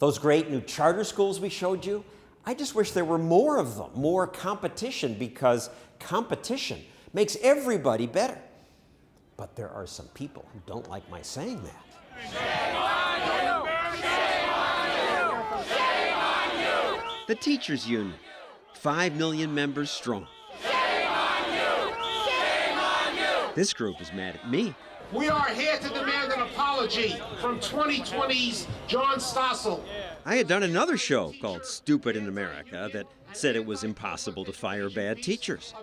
Those great new charter schools we showed you, I just wish there were more of them, more competition, because competition makes everybody better. But there are some people who don't like my saying that. Shame on you! Shame on you! Shame on you! The Teachers Union, 5 million members strong. Shame on you! Shame on you! This group is mad at me. We are here to demand an apology from 2020's John Stossel. I had done another show called Stupid in America that said it was impossible to fire bad teachers.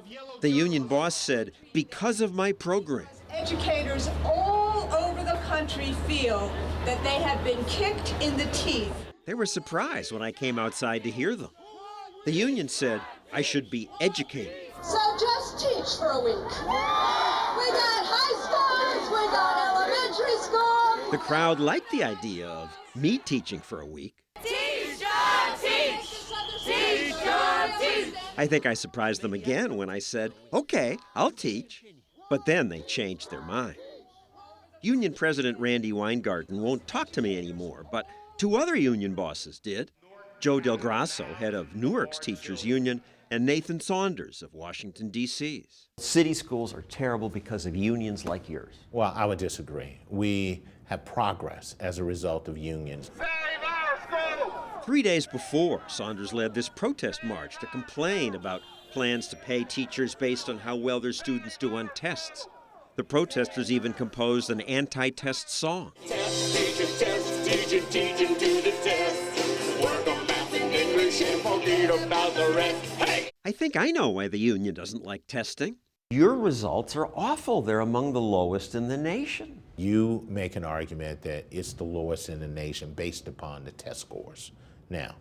The union boss said, because of my program. Educators all over the country feel that they have been kicked in the teeth. They were surprised when I came outside to hear them. The union said I should be educated. So just teach for a week. We got high schools, we got elementary school. The crowd liked the idea of me teaching for a week. Teach, teach, teach. I think I surprised them again when I said, okay, I'll teach. But then they changed their mind. Union President Randy Weingarten won't talk to me anymore, but 2 other union bosses did. Joe Del Grasso, head of Newark's Teachers Union, and Nathan Saunders of Washington, D.C.'s. City schools are terrible because of unions like yours. Well, I would disagree. We have progress as a result of unions. Save our school! 3 days before, Saunders led this protest march to complain about plans to pay teachers based on how well their students do on tests. The protesters even composed an anti-test song. Test, teaching, do the test. Work on math and English and forget about the rest. Hey! I think I know why the union doesn't like testing. Your results are awful. They're among the lowest in the nation. You make an argument that it's the lowest in the nation based upon the test scores. Now,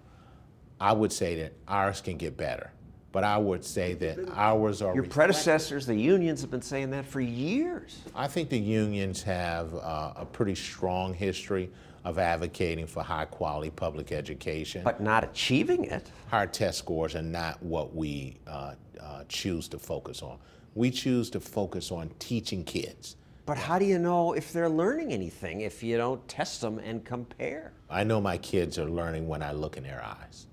I would say that ours can get better, but I would say that ours are... Your predecessors, the unions, have been saying that for years. I think the unions have a pretty strong history of advocating for high-quality public education. But not achieving it. Higher test scores are not what we choose to focus on. We choose to focus on teaching kids. But how do you know if they're learning anything if you don't test them and compare? I know my kids are learning when I look in their eyes.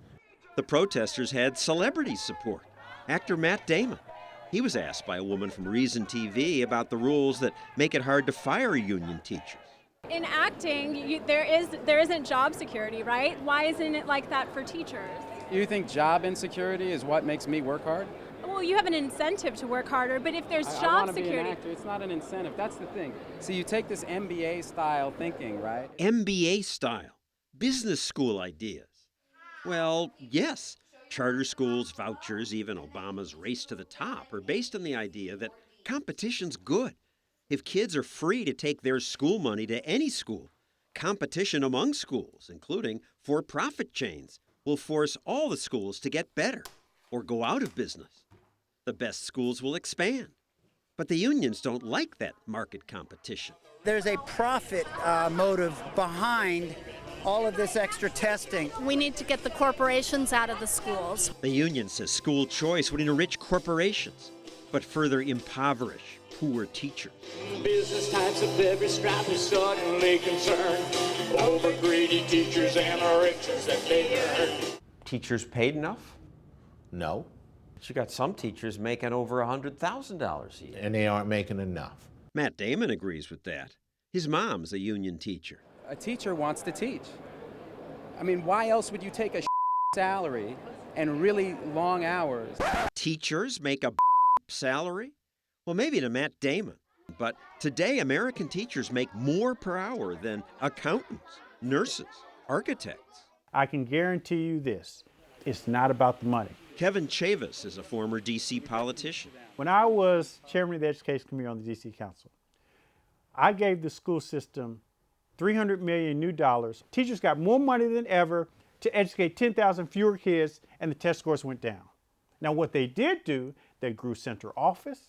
The protesters had celebrity support. Actor Matt Damon. He was asked by a woman from Reason TV about the rules that make it hard to fire union teachers. In acting, there isn't job security, right? Why isn't it like that for teachers? You think job insecurity is what makes me work hard? Well, you have an incentive to work harder, but if there's I job want to be security... an actor. It's not an incentive. That's the thing. So you take this MBA-style thinking, right? MBA style. Business school ideas. Well, yes. Charter schools, vouchers, even Obama's race to the top are based on the idea that competition's good. If kids are free to take their school money to any school, competition among schools, including for-profit chains, will force all the schools to get better or go out of business. The best schools will expand. But the unions don't like that market competition. There's a profit motive behind all of this extra testing. We need to get the corporations out of the schools. The union says school choice would enrich corporations, but further impoverish poor teachers. Business types of every stripe is suddenly concerned over greedy teachers and the riches that they earn. Teachers paid enough? No. But you got some teachers making over $100,000 a year. And they aren't making enough. Matt Damon agrees with that. His mom's a union teacher. A teacher wants to teach. I mean, why else would you take a salary and really long hours? Teachers make a salary? Well, maybe to Matt Damon. But today, American teachers make more per hour than accountants, nurses, architects. I can guarantee you this. It's not about the money. Kevin Chavis is a former D.C. politician. When I was chairman of the Education Committee on the D.C. Council, I gave the school system $300 million new dollars. Teachers got more money than ever to educate 10,000 fewer kids, and the test scores went down. Now, what they did do, they grew central office.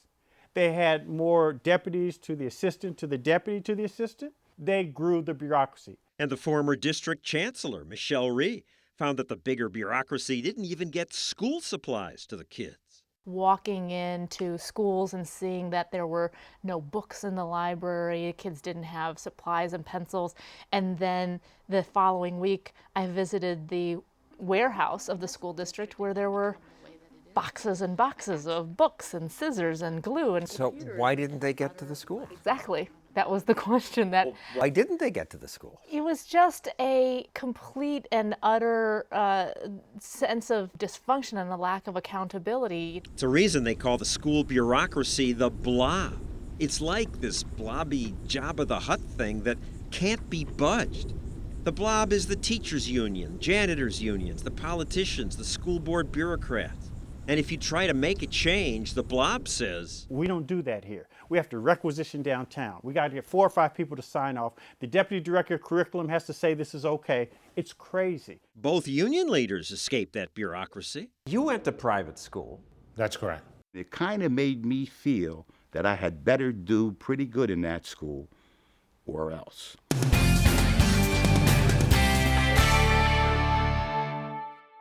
They had more deputies to the assistant, to the deputy, to the assistant. They grew the bureaucracy. And the former district chancellor, Michelle Rhee, found that the bigger bureaucracy didn't even get school supplies to the kids. walking into schools and seeing that there were no books in the library, kids didn't have supplies and pencils, and then the following week I visited the warehouse of the school district where there were boxes and boxes of books and scissors and glue. And so why didn't they get to the school? Exactly. That was the question. That why didn't they get to the school? It was just a complete and utter sense of dysfunction and a lack of accountability. It's a reason they call the school bureaucracy the blob. It's like this blobby Jabba the Hutt thing that can't be budged. The blob is the teachers' union, janitors' unions, the politicians, the school board bureaucrats. And if you try to make a change, the blob says, we don't do that here. We have to requisition downtown. We got to get 4 or 5 people to sign off. The deputy director of curriculum has to say this is okay. It's crazy. Both union leaders escaped that bureaucracy. You went to private school. That's correct. It kind of made me feel that I had better do pretty good in that school or else.